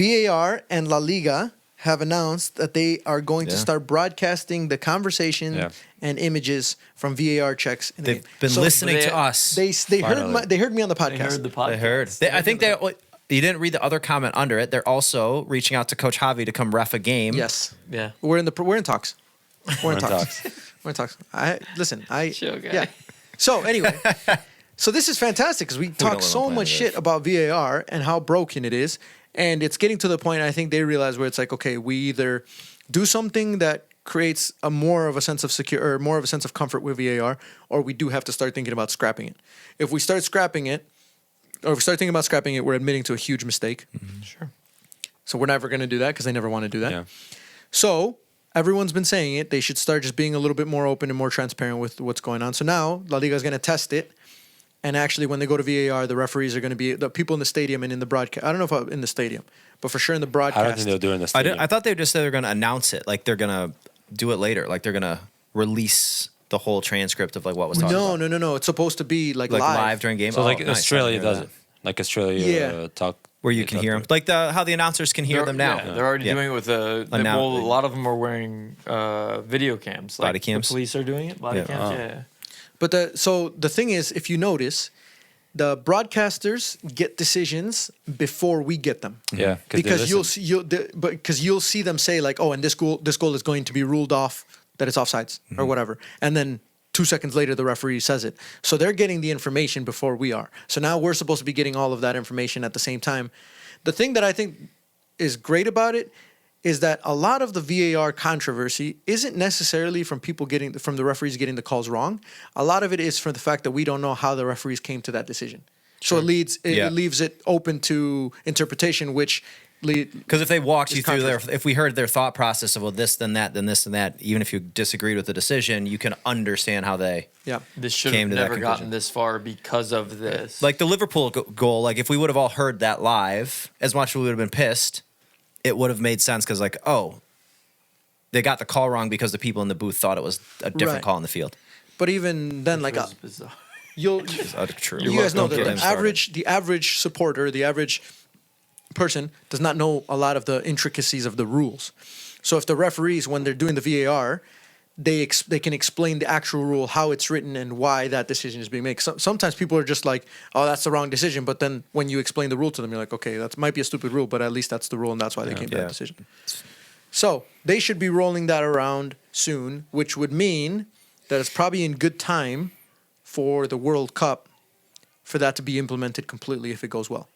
VAR and La Liga have announced that they are going to start broadcasting the conversation and images from VAR checks. They've been listening to us. They heard me on the podcast. They heard the podcast. They heard. I think you didn't read the other comment under it. They're also reaching out to Coach Javi to come ref a game. Yes. Yeah. We're in talks. We're in talks. We're in talks. Yeah. So anyway, so this is fantastic because we talk so much shit about VAR and how broken it is, and it's getting to the point I think they realize where it's like, okay, we either do something that creates more of a sense of secure or more of a sense of comfort with VAR, or we do have to start thinking about scrapping it. If we start scrapping it, or if we start thinking about scrapping it, we're admitting to a huge mistake. Mm-hmm. Sure. So we're never going to do that because they never want to do that. Yeah. So everyone's been saying it. They should start just being a little bit more open and more transparent with what's going on. So now La Liga is going to test it. And actually, when they go to VAR, the referees are going to be the people in the stadium and in the broadcast. I don't know if in the stadium, but for sure in the broadcast. I don't think they'll do it in the stadium. I thought they just said they're going to announce it. Like they're going to do it later. Like they're going to release the whole transcript of like what was talked about. No. It's supposed to be like live during game. So like Australia does it. Like Australia talk. Where you can hear them. Like how the announcers can hear them now. Yeah, they're already doing it with a lot of them are wearing video cams. Like body cams. The police are doing it. Body cams, yeah. But the thing is, if you notice, the broadcasters get decisions before we get them. Yeah, because you'll see them say like, oh, and this goal is going to be ruled off, that it's offsides or whatever, and then 2 seconds later the referee says it. So they're getting the information before we are. So now we're supposed to be getting all of that information at the same time. The thing that I think is great about it is that a lot of the VAR controversy isn't necessarily from the referees getting the calls wrong. A lot of it is from the fact that we don't know how the referees came to that decision. Sure. So it leaves it open to interpretation, which because if they walked you through if we heard their thought process of this, then that, then this, and that, even if you disagreed with the decision, you can understand how they this should have never gotten this far because of this. Like the Liverpool goal, like if we would have all heard that live, as much as we would have been pissed, it would have made sense because like, oh, they got the call wrong because the people in the booth thought it was a different call in the field. But even then, like bizarre. You guys know that the average supporter, the average person does not know a lot of the intricacies of the rules. So if the referees, when they're doing the VAR, they can explain the actual rule, how it's written, and why that decision is being made. Sometimes people are just like, oh, that's the wrong decision. But then when you explain the rule to them, you're like, okay, that might be a stupid rule, but at least that's the rule, and that's why they came to that decision. So they should be rolling that around soon, which would mean that it's probably in good time for the World Cup for that to be implemented completely if it goes well.